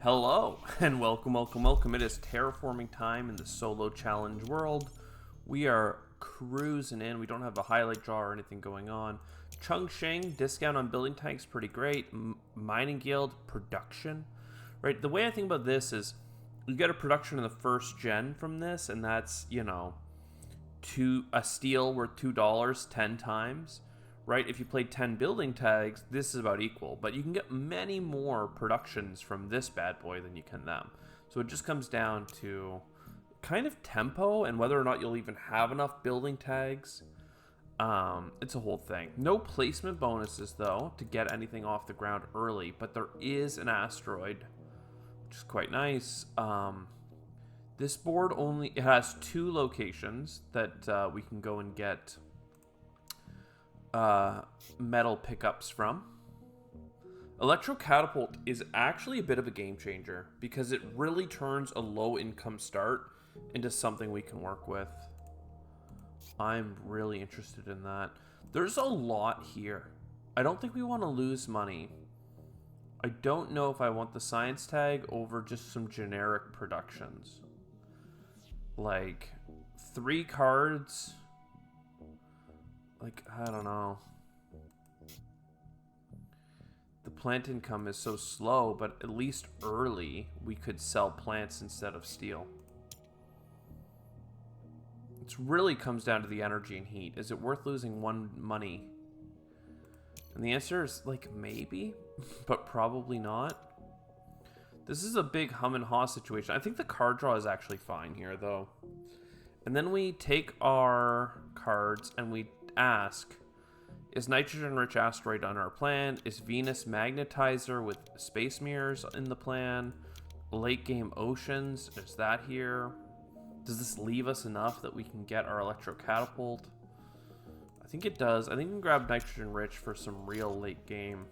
Hello, and welcome. It is terraforming time in the solo challenge world. We are cruising in. We don't have a highlight draw or anything going on. Chongqing, discount on building tanks, pretty great. Mining guild, production. Right, the way I think about this is you get a production in the first gen from this, and that's, a steel worth $2 10 times. Right, if you played 10 building tags, this is about equal, but you can get many more productions from this bad boy than you can them. So it just comes down to kind of tempo and whether or not you'll even have enough building tags. It's a whole thing. No placement bonuses though to get anything off the ground early, but there is an asteroid, which is quite nice. This board it has 2 locations that we can go and get metal pickups from. Electro Catapult is actually a bit of a game changer because it really turns a low income start into something we can work with. I'm really interested in that. There's a lot here. I don't think we want to lose money. I don't know if I want the science tag over just some generic productions. Like 3 cards. I don't know. The plant income is so slow, but at least early we could sell plants instead of steel. It really comes down to the energy and heat. Is it worth losing 1 money? And the answer is maybe, but probably not. This is a big hum and haw situation. I think the card draw is actually fine here though. And then we take our cards and we ask, is nitrogen-rich asteroid on our plan? Is Venus magnetizer with space mirrors in the plan? Late game oceans, is that here? Does this leave us enough that we can get our electro catapult? I think it does. I think we can grab nitrogen-rich for some real late game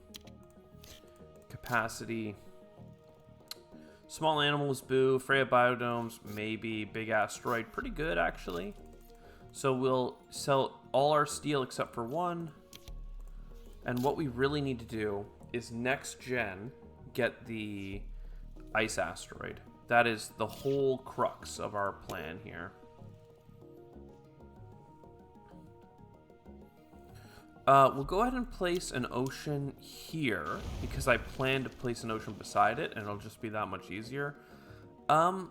capacity. Small animals, boo. Freya biodomes, maybe. Big asteroid, pretty good actually. So we'll sell all our steel except for 1. And what we really need to do is next gen get the ice asteroid. That is the whole crux of our plan here. We'll go ahead and place an ocean here because I plan to place an ocean beside it and it'll just be that much easier. I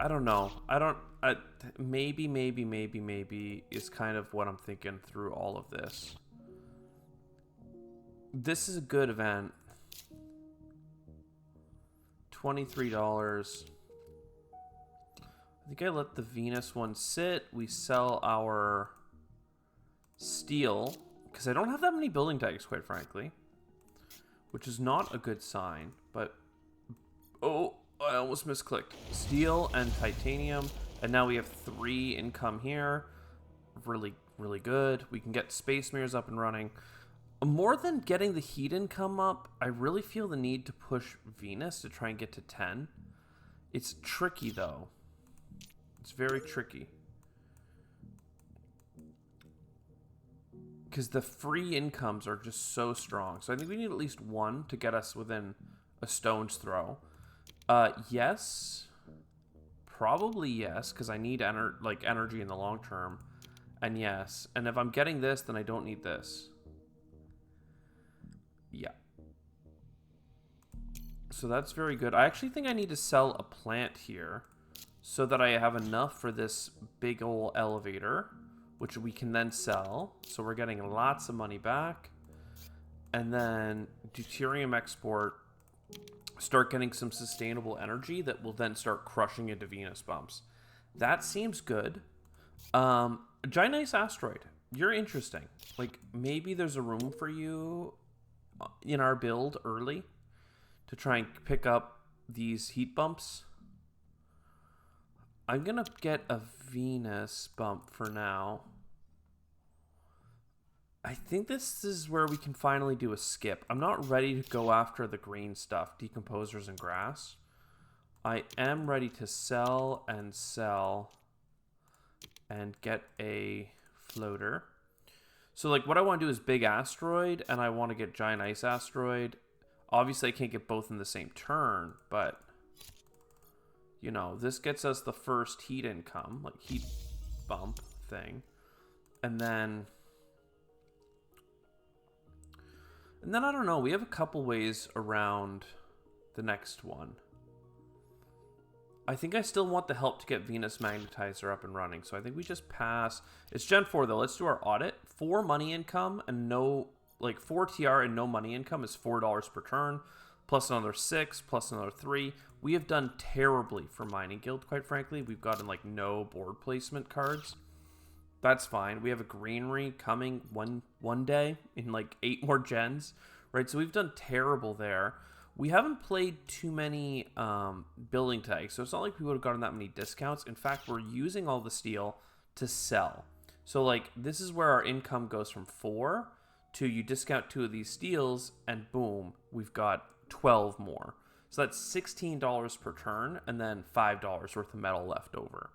don't know. Maybe is kind of what I'm thinking through all of this. This is a good event. $23. I think I let the Venus one sit. We sell our steel because I don't have that many building tags, quite frankly, which is not a good sign. But oh, I almost misclicked. Steel and titanium. And now we have 3 income here. Really, really good. We can get space mirrors up and running. More than getting the heat income up, I really feel the need to push Venus to try and get to 10. It's tricky, though. It's very tricky. Because the free incomes are just so strong. So I think we need at least 1 to get us within a stone's throw. Yes. Probably yes, because I need energy in the long term. And yes. And if I'm getting this, then I don't need this. Yeah. So that's very good. I actually think I need to sell a plant here so that I have enough for this big old elevator, which we can then sell. So we're getting lots of money back. And then deuterium export, start getting some sustainable energy that will then start crushing into Venus bumps. That seems good. Giant Ice Asteroid, you're interesting. Maybe there's a room for you in our build early to try and pick up these heat bumps. I'm gonna get a Venus bump for now. I think this is where we can finally do a skip. I'm not ready to go after the green stuff, decomposers and grass. I am ready to sell and get a floater. So what I want to do is big asteroid, and I want to get giant ice asteroid. Obviously, I can't get both in the same turn, but, you know, this gets us the first heat income, like heat bump thing. And then I don't know, we have a couple ways around the next one. I think I still want the help to get Venus Magnetizer up and running, so I think we just pass. It's Gen 4 though. Let's do our audit. 4 money income and no, like 4 TR and no money income is $4 per turn, plus another 6, plus another 3. We have done terribly for Mining Guild, quite frankly. We've gotten like no board placement cards. That's fine. We have a greenery coming one day in like 8 more gens, right? So we've done terrible there. We haven't played too many building tags, so it's not like we would have gotten that many discounts. In fact, we're using all the steel to sell. So like this is where our income goes from 4 to you discount 2 of these steels and boom, we've got 12 more. So that's $16 per turn and then $5 worth of metal left over.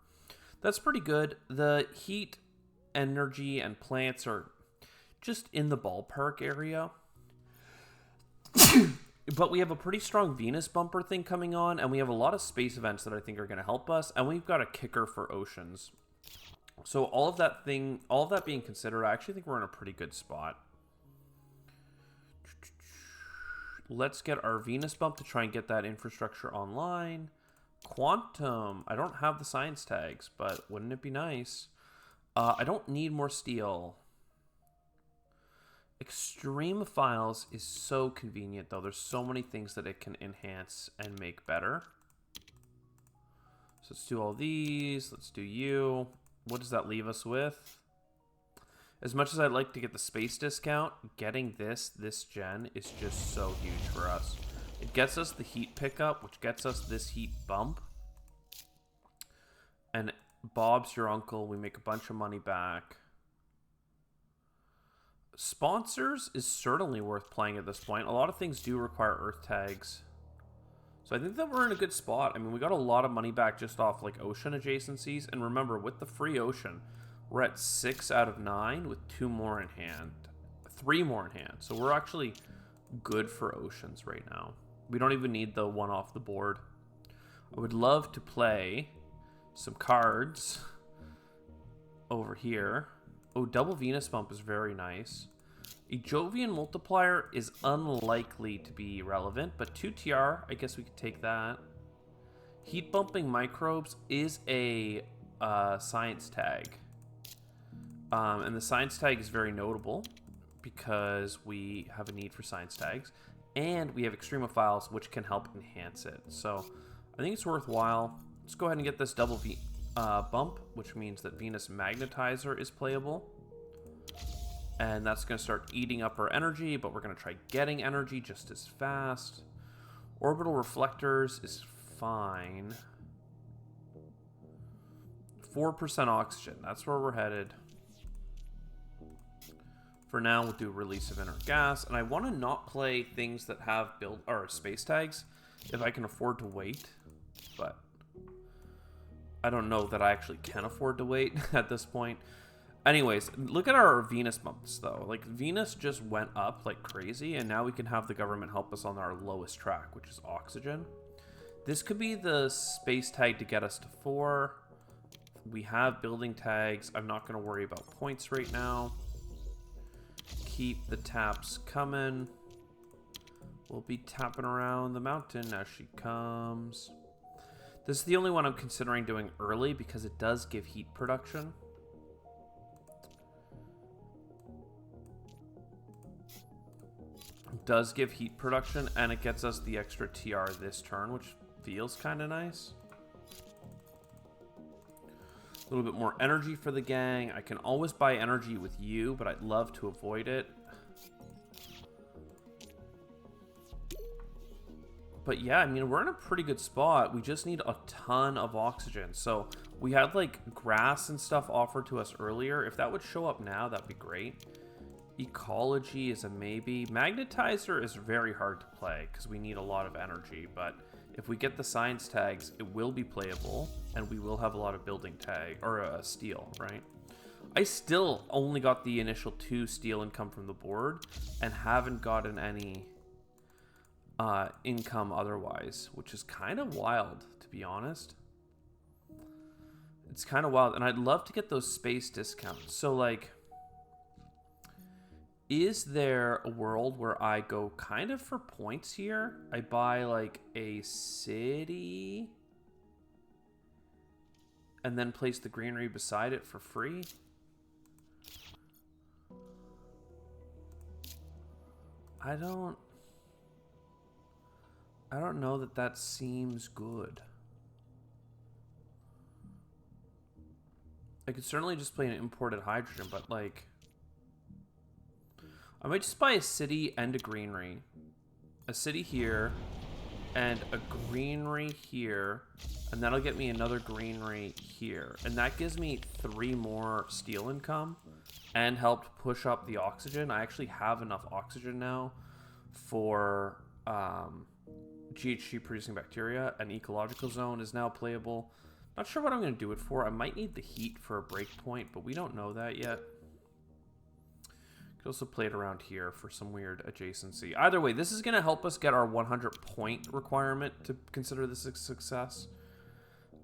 That's pretty good. The heat, energy, and plants are just in the ballpark area. But we have a pretty strong Venus bumper thing coming on, and we have a lot of space events that I think are going to help us, and we've got a kicker for oceans. So all of that being considered, I actually think we're in a pretty good spot. Let's get our Venus bump to try and get that infrastructure online. Quantum. I don't have the science tags, but wouldn't it be nice? I don't need more steel. Extremophiles is so convenient, though. There's so many things that it can enhance and make better. So let's do all these. Let's do you. What does that leave us with? As much as I'd like to get the space discount, getting this gen is just so huge for us. It gets us the heat pickup, which gets us this heat bump. And Bob's your uncle. We make a bunch of money back. Sponsors is certainly worth playing at this point. A lot of things do require earth tags. So I think that we're in a good spot. I mean, we got a lot of money back just off like ocean adjacencies. And remember, with the free ocean, we're at 6 out of 9 with 2 more in hand. 3 more in hand. So we're actually good for oceans right now. We don't even need the one off the board. I would love to play some cards over here. Oh, double Venus bump is very nice. A Jovian multiplier is unlikely to be relevant, but 2 TR, I guess we could take that. Heat bumping microbes is a science tag. And the science tag is very notable because we have a need for science tags. And we have extremophiles, which can help enhance it. So I think it's worthwhile. Let's go ahead and get this double bump, which means that Venus Magnetizer is playable. And that's going to start eating up our energy, but we're going to try getting energy just as fast. Orbital Reflectors is fine. 4% oxygen, that's where we're headed. For now, we'll do Release of Inert Gas, and I want to not play things that have space tags if I can afford to wait, but I don't know that I actually can afford to wait at this point. Anyways, look at our Venus bumps, though. Like, Venus just went up like crazy, and now we can have the government help us on our lowest track, which is oxygen. This could be the space tag to get us to 4. We have building tags. I'm not going to worry about points right now. Keep the taps coming. We'll be tapping around the mountain as she comes. This is the only one I'm considering doing early because it does give heat production. It does give heat production, and it gets us the extra TR this turn, which feels kind of nice. A little bit more energy for the gang. I can always buy energy with you, but I'd love to avoid it. But yeah, I mean, we're in a pretty good spot. We just need a ton of oxygen. So we had like grass and stuff offered to us earlier. If that would show up now, that'd be great. Ecology is a maybe. Magnetizer is very hard to play because we need a lot of energy, but if we get the science tags, it will be playable, and we will have a lot of building tag, or steel, right? I still only got the initial 2 steel income from the board, and haven't gotten any income otherwise, which is kind of wild, to be honest. It's kind of wild, and I'd love to get those space discounts. So, like, is there a world where I go kind of for points here? I buy, like, a city and then place the greenery beside it for free? I don't know that that seems good. I could certainly just play an imported hydrogen, but, like, I might just buy a city and a greenery. A city here and a greenery here, and that'll get me another greenery here. And that gives me 3 more steel income and helped push up the oxygen. I actually have enough oxygen now for GHG producing bacteria. An ecological zone is now playable. Not sure what I'm going to do it for. I might need the heat for a breakpoint, but we don't know that yet. Could also play it around here for some weird adjacency. Either way, this is going to help us get our 100 point requirement to consider this a success.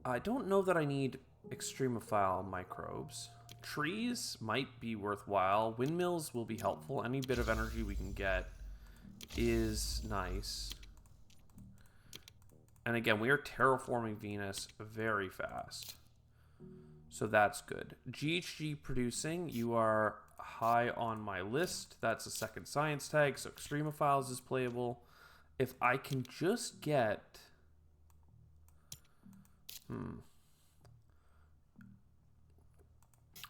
I don't know that I need extremophile microbes. Trees might be worthwhile. Windmills will be helpful. Any bit of energy we can get is nice. And again, we are terraforming Venus very fast. So that's good. GHG producing, you are high on my list. That's a second science tag, so extremophiles is playable. If I can just get...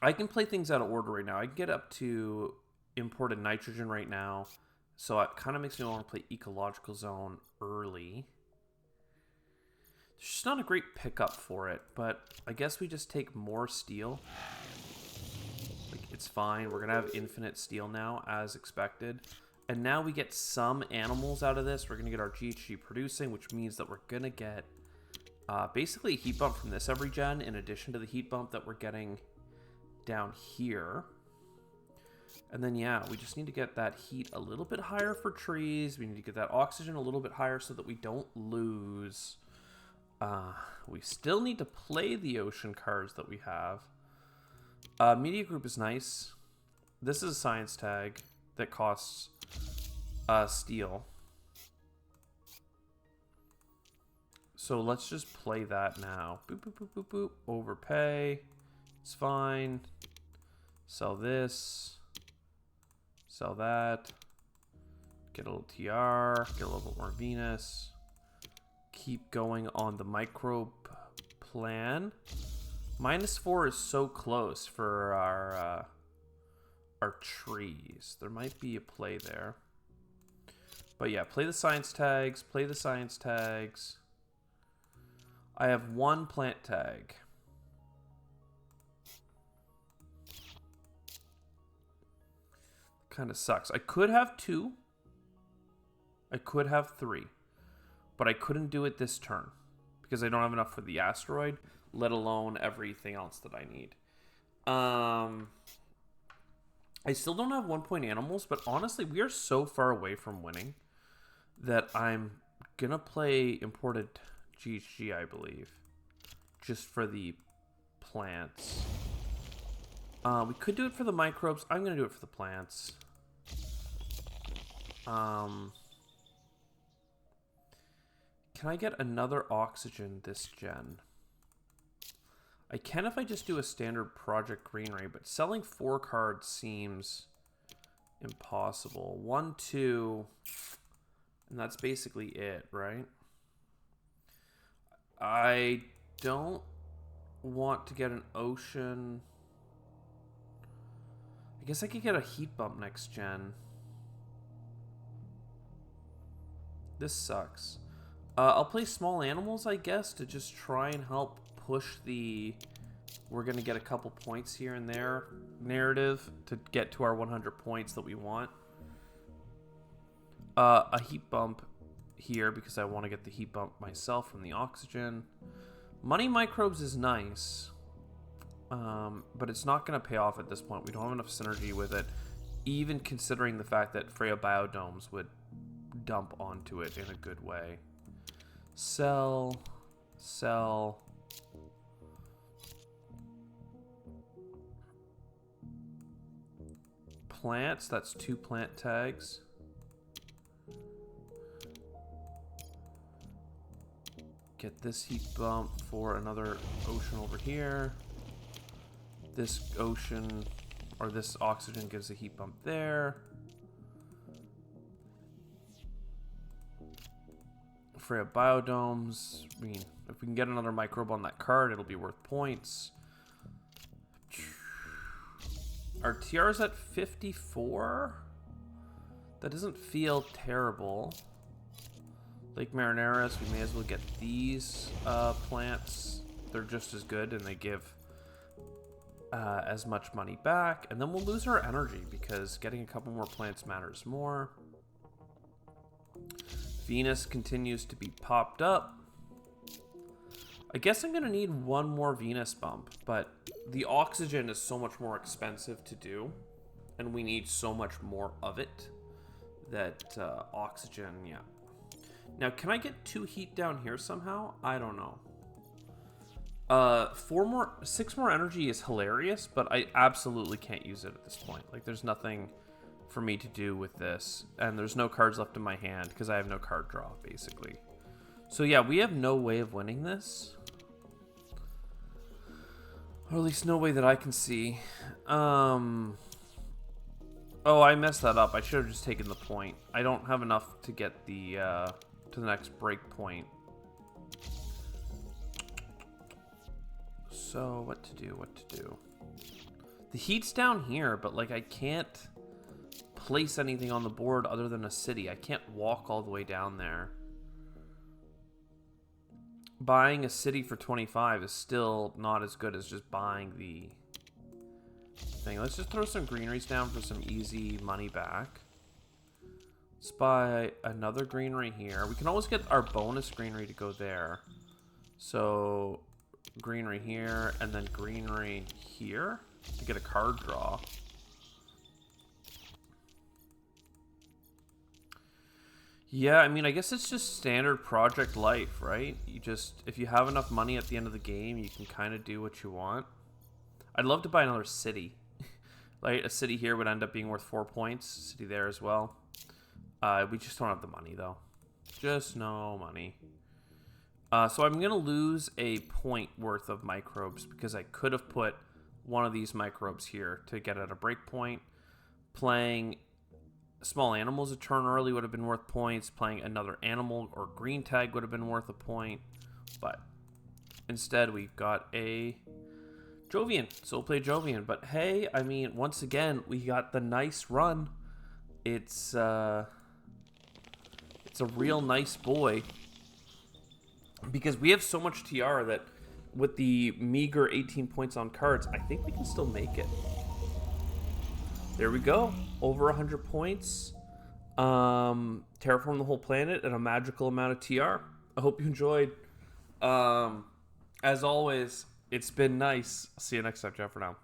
I can play things out of order right now. I can get up to imported nitrogen right now, so it kind of makes me want to play ecological zone early. There's just not a great pickup for it, but I guess we just take more steel. Like, it's fine. We're going to have infinite steel now, as expected. And now we get some animals out of this. We're going to get our GHG producing, which means that we're going to get basically a heat bump from this every gen, in addition to the heat bump that we're getting down here. And then, yeah, we just need to get that heat a little bit higher for trees. We need to get that oxygen a little bit higher so that we don't lose... we still need to play the ocean cards that we have. Media group is nice. This is a science tag that costs steel. So let's just play that now. Boop, boop, boop, boop, boop. Overpay. It's fine. Sell this. Sell that. Get a little TR. Get a little bit more Venus. Keep going on the microbe plan. -4 is so close for our trees. There might be a play there. But yeah, play the science tags. Play the science tags. I have 1 plant tag. Kind of sucks. I could have 2. I could have 3. But I couldn't do it this turn because I don't have enough for the asteroid, let alone everything else that I need. I still don't have 1 point animals, but honestly, we are so far away from winning that I'm going to play imported GHG, I believe, just for the plants. We could do it for the microbes. I'm going to do it for the plants. Can I get another oxygen this gen? I can if I just do a standard project greenery, but selling 4 cards seems impossible. 1, 2, and that's basically it, right? I don't want to get an ocean. I guess I could get a heat bump next gen. This sucks. I'll play small animals, I guess, to just try and help push the we're going to get a couple points here and there narrative to get to our 100 points that we want. A heat bump here because I want to get the heat bump myself from the oxygen. Money microbes is nice, but it's not going to pay off at this point. We don't have enough synergy with it, even considering the fact that Freya Biodomes would dump onto it in a good way. Sell. Sell. Plants, that's 2 plant tags. Get this heat bump for another ocean over here. This ocean, or this oxygen gives a heat bump there. Freya biodomes. I mean, if we can get another microbe on that card, it'll be worth points. Our TR is at 54. That doesn't feel terrible. Lake Marineris, we may as well get these plants. They're just as good, and they give as much money back. And then we'll lose our energy because getting a couple more plants matters more. Venus continues to be popped up. I guess I'm going to need one more Venus bump, but the oxygen is so much more expensive to do, and we need so much more of it that oxygen, yeah. Now, can I get 2 heat down here somehow? I don't know. 6 more energy is hilarious, but I absolutely can't use it at this point. Like, there's nothing for me to do with this, and there's no cards left in my hand because I have no card draw, basically. So yeah, we have no way of winning this. Or at least no way that I can see. Oh, I messed that up. I should have just taken the point. I don't have enough to get the to the next break point. So what to do? The heat's down here, but like I can't place anything on the board other than a city. I can't walk all the way down there. Buying a city for 25 is still not as good as just buying the thing. Let's just throw some greeneries down for some easy money back. Let's buy another greenery here. We can always get our bonus greenery to go there. So greenery here and then greenery here to get a card draw. Yeah, I mean, I guess it's just standard project life, right? You just, if you have enough money at the end of the game, you can kind of do what you want. I'd love to buy another city. Like, a city here would end up being worth 4 points. City there as well. We just don't have the money, though. Just no money. So I'm going to lose a point worth of microbes because I could have put one of these microbes here to get at a break point. Playing small animals a turn early would have been worth points. Playing another animal or green tag would have been worth a point. But instead, we've got a Jovian. So we'll play Jovian. But hey, I mean, once again, we got the nice run. It's a real nice boy. Because we have so much TR that with the meager 18 points on cards, I think we can still make it. There we go. Over 100 points. Terraform the whole planet at a magical amount of TR. I hope you enjoyed. As always, it's been nice. I'll see you next time. Ciao for now.